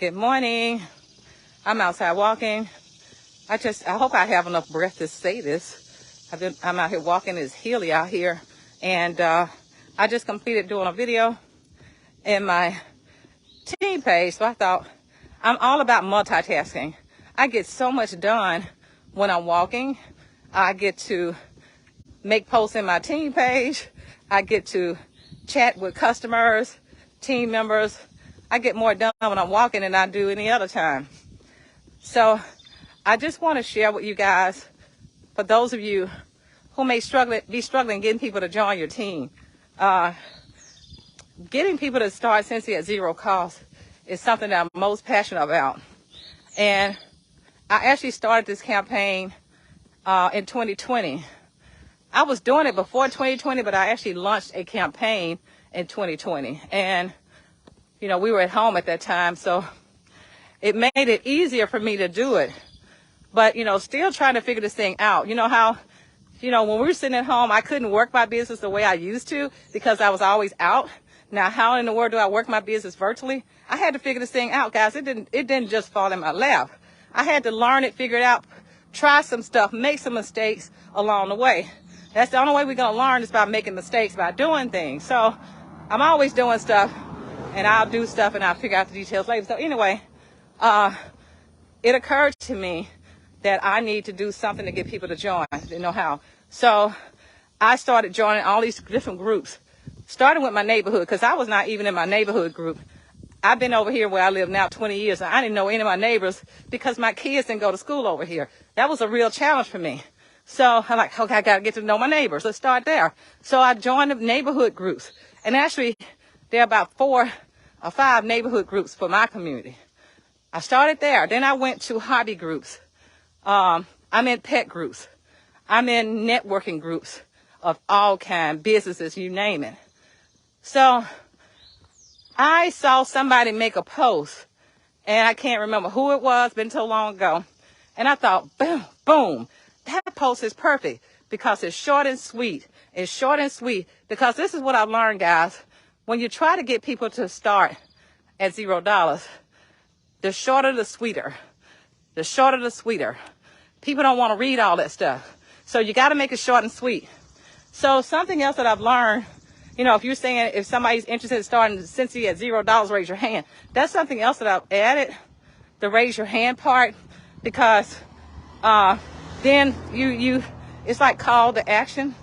Good morning. I'm outside walking. I hope I have enough breath to say this. I'm out here walking. It's hilly out here. And I just completed doing a video in my team page. So I thought, I'm all about multitasking. I get so much done when I'm walking. I get to make posts in my team page. I get to chat with customers, team members. I get more done when I'm walking than I do any other time. So I just want to share with you guys, for those of you who may be struggling getting people to join your team, getting people to start Scentsy at zero cost is something that I'm most passionate about. And I actually started this campaign in 2020. I was doing it before 2020, but I actually launched a campaign in 2020. And, you know, we were at home at that time, so it made it easier for me to do it. But, you know, still trying to figure this thing out. You know how, when we were sitting at home, I couldn't work my business the way I used to because I was always out. Now, how in the world do I work my business virtually? I had to figure this thing out, guys. It didn't just fall in my lap. I had to learn it, figure it out, try some stuff, make some mistakes along the way. That's the only way we're going to learn is by making mistakes, by doing things. So I'm always doing stuff, and I'll do stuff, and I'll figure out the details later. So anyway, it occurred to me that I need to do something to get people to join. I didn't know how. So I started joining all these different groups, starting with my neighborhood, because I was not even in my neighborhood group. I've been over here where I live now 20 years, and I didn't know any of my neighbors because my kids didn't go to school over here. That was a real challenge for me. So I'm like, okay, I got to get to know my neighbors. Let's start there. So I joined the neighborhood groups. And actually, there are about 4 or 5 neighborhood groups for my community. I started there. Then I went to hobby groups. I'm in pet groups. I'm in networking groups of all kinds, businesses, you name it. So I saw somebody make a post, and I can't remember who it was, been so long ago. And I thought, boom, boom, that post is perfect because it's short and sweet. It's short and sweet because this is what I've learned, guys. When you try to get people to start at $0, the shorter, the sweeter. The shorter, the sweeter. People don't want to read all that stuff. So you got to make it short and sweet. So something else that I've learned, if you're saying if somebody's interested in starting Scentsy at $0, raise your hand. That's something else that I've added, the raise your hand part, because then it's like call to action.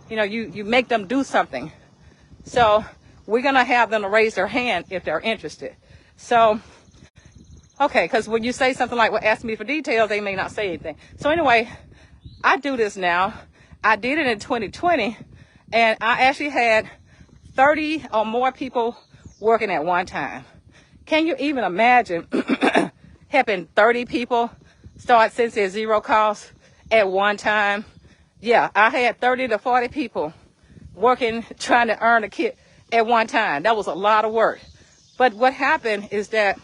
You make them do something. So we're going to have them to raise their hand if they're interested. So, okay, because when you say something like, well, ask me for details, they may not say anything. So anyway, I do this now. I did it in 2020, and I actually had 30 or more people working at one time. Can you even imagine helping 30 people start Scentsy at zero cost at one time? Yeah, I had 30 to 40 people working, trying to earn a kit at one time. That was a lot of work. But what happened is that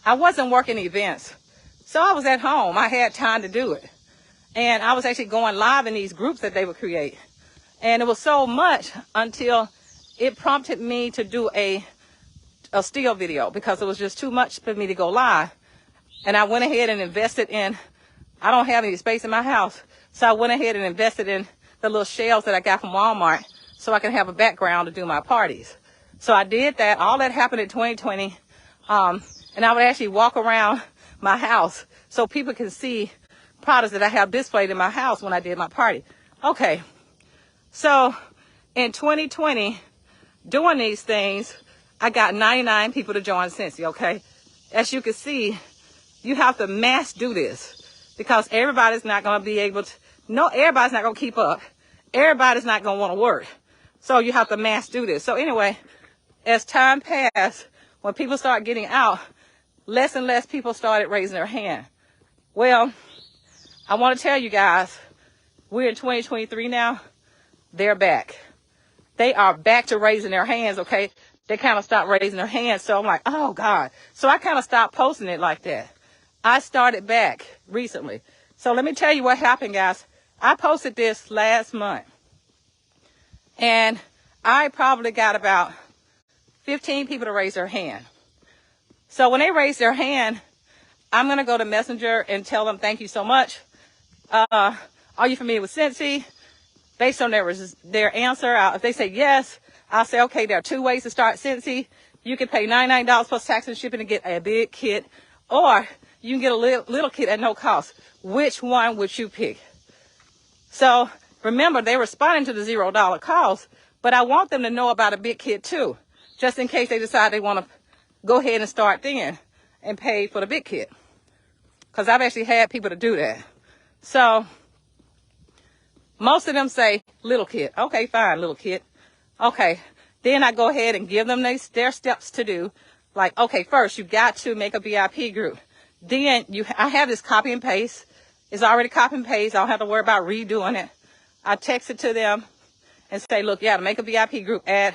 I wasn't working events. So I was at home. I had time to do it. And I was actually going live in these groups that they would create. And it was so much until it prompted me to do a still video because it was just too much for me to go live. And I went ahead and invested in, I don't have any space in my house. So I went ahead and invested in the little shelves that I got from Walmart so I can have a background to do my parties. So I did that. All that happened in 2020. And I would actually walk around my house so people can see products that I have displayed in my house when I did my party. Okay. So in 2020, doing these things, I got 99 people to join Scentsy, okay? As you can see, you have to mass do this because everybody's not going to be able to, everybody's not going to keep up. Everybody's not going to want to work. So you have to mass do this. So anyway, as time passed, when people start getting out, less and less people started raising their hand. Well, I want to tell you guys, we're in 2023 now. They're back. They are back to raising their hands, okay? They kind of stopped raising their hands. So I'm like, oh, God. So I kind of stopped posting it like that. I started back recently. So let me tell you what happened, guys. I posted this last month. And I probably got about 15 people to raise their hand. So when they raise their hand, I'm going to go to Messenger and tell them, thank you so much. Are you familiar with Scentsy? Based on their answer, if they say yes, I'll say, okay, there are 2 ways to start Scentsy. You can pay $99 plus tax and shipping to get a big kit, or you can get a little kit at no cost. Which one would you pick? So remember, they're responding to the $0 cost, but I want them to know about a big kit too, just in case they decide they want to go ahead and start then and pay for the big kit. Because I've actually had people to do that. So most of them say little kit. Okay, fine, little kit. Okay, then I go ahead and give them their steps to do. Like, okay, first you got to make a VIP group. Then I have this copy and paste. It's already copy and paste. I don't have to worry about redoing it. I text it to them and say, look, yeah, to make a VIP group, add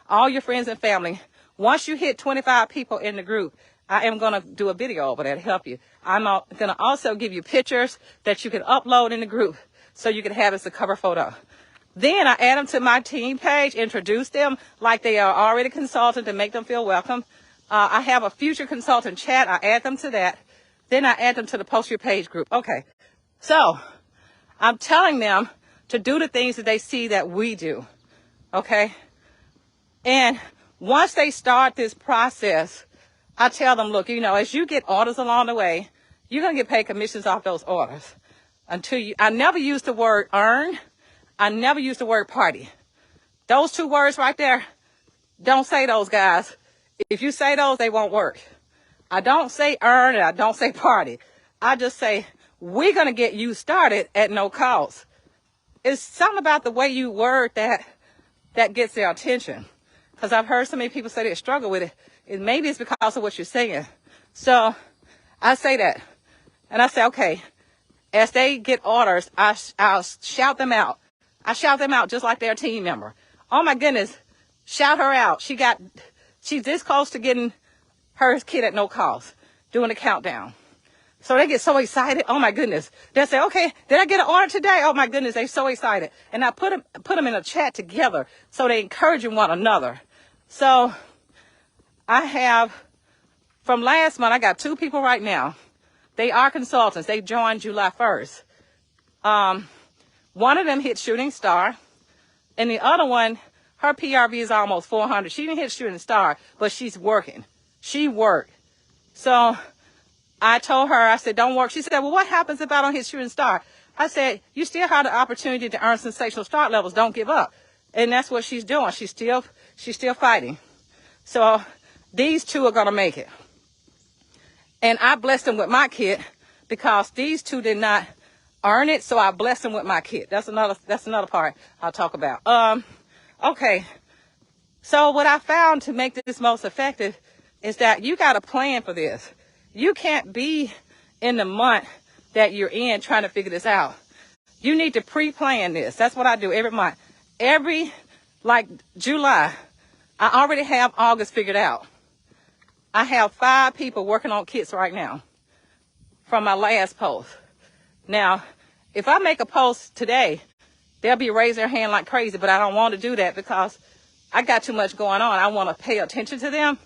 all your friends and family. Once you hit 25 people in the group, I am going to do a video over there to help you. I'm going to also give you pictures that you can upload in the group so you can have as a cover photo. Then I add them to my team page, introduce them like they are already consultant to make them feel welcome. I have a future consultant chat. I add them to that. Then I add them to the Post Your Page group. Okay, so I'm telling them to do the things that they see that we do, okay? And once they start this process, I tell them, look, as you get orders along the way, you're going to get paid commissions off those orders. I never use the word earn. I never use the word party. Those 2 words right there, don't say those, guys. If you say those, they won't work. I don't say earn and I don't say party. I just say, we're going to get you started at no cost. It's something about the way you word that gets their attention. Because I've heard so many people say they struggle with it. Maybe it's because of what you're saying. So I say that. And I say, okay, as they get orders, I'll shout them out. I shout them out just like they're a team member. Oh my goodness, shout her out. She's this close to getting her kit at no cost, doing a countdown. So they get so excited. Oh my goodness. They say, okay, did I get an order today? Oh my goodness, they're so excited. And I put them in a chat together so they encouraging one another. So I have, from last month, I got 2 people right now. They are consultants. They joined July 1st. One of them hit Shooting Star, and the other one, her PRV is almost 400. She didn't hit Shooting Star, but she's working. She worked. So I told her, I said, don't work. She said, well, what happens if I don't hit Shooting Star? I said, you still have the opportunity to earn sensational start levels. Don't give up. And that's what she's doing. She's still fighting. So these 2 are going to make it. And I blessed them with my kit because these 2 did not earn it. So I blessed them with my kit. That's another part I'll talk about. Okay. So what I found to make this most effective is that you got to plan for this. You can't be in the month that you're in trying to figure this out. You need to pre-plan this. That's what I do every month. Like July, I already have August figured out. I have 5 people working on kits right now from my last post. Now, if I make a post today, they'll be raising their hand like crazy, but I don't want to do that because I got too much going on. I want to pay attention to them.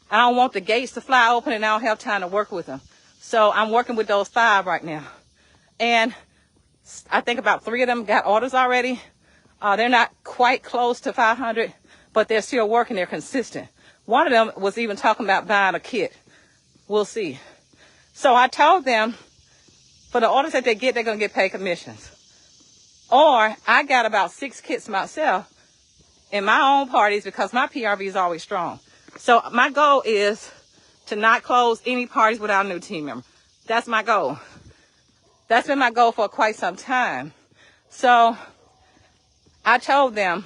I don't want the gates to fly open and I don't have time to work with them. So I'm working with those 5 right now. And I think about 3 of them got orders already. They're not quite close to 500, but they're still working. They're consistent. One of them was even talking about buying a kit. We'll see. So I told them for the orders that they get, they're going to get paid commissions. Or I got about 6 kits myself in my own parties because my PRV is always strong. So my goal is to not close any parties without a new team member. That's my goal. That's been my goal for quite some time. So I told them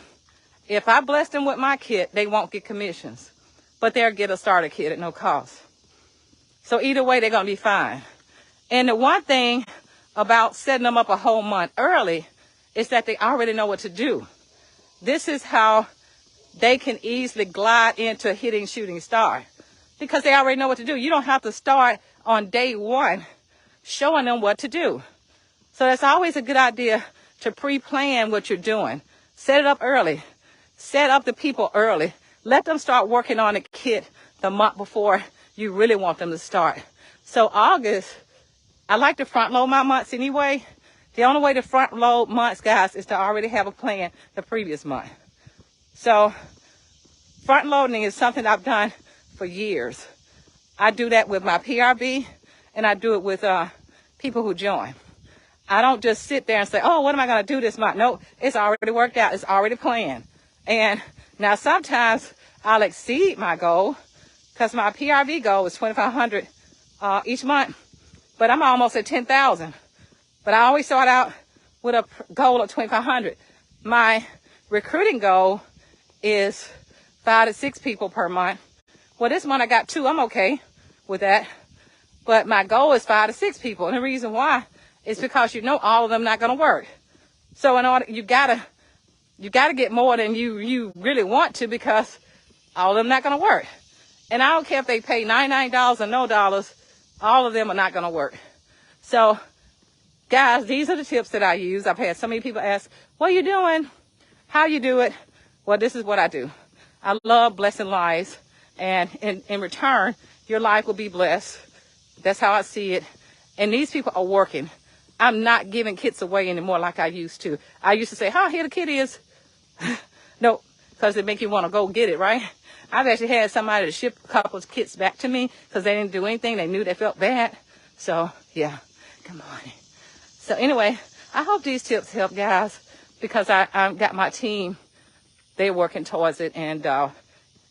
if I bless them with my kit, they won't get commissions, but they'll get a starter kit at no cost. So either way, they're going to be fine. And the one thing about setting them up a whole month early is that they already know what to do. This is how they can easily glide into hitting Shooting Star because they already know what to do. You don't have to start on day 1 showing them what to do. So that's always a good idea to pre-plan what you're doing. Set it up early. Set up the people early. Let them start working on a kit the month before you really want them to start. So August, I like to front load my months anyway. The only way to front load months, guys, is to already have a plan the previous month. So front loading is something I've done for years. I do that with my PRB, and I do it with people who join. I don't just sit there and say, oh, what am I going to do this month? No, it's already worked out. It's already planned. And now sometimes I'll exceed my goal because my PRB goal is $2,500 each month, but I'm almost at 10,000. But I always start out with a goal of 2,500. My recruiting goal is 5 to 6 people per month. Well, this month I got 2. I'm okay with that. But my goal is 5 to 6 people. And the reason why is because you know all of them not going to work. So in order, you gotta get more than you really want to, because all of them not going to work. And I don't care if they pay $99 or no dollars, all of them are not going to work. So guys, these are the tips that I use. I've had so many people ask, what are you doing? How you do it? Well, this is what I do. I love blessing lives. And in return, your life will be blessed. That's how I see it. And these people are working. I'm not giving kits away anymore like I used to. I used to say, oh, here the kit is. No, because it make you want to go get it, right? I've actually had somebody to ship a couple of kits back to me because they didn't do anything. They knew they felt bad. So, yeah, come on. So anyway, I hope these tips help, guys, because I got my team. They're working towards it, and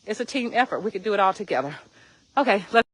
it's a team effort. We can do it all together. Okay, let's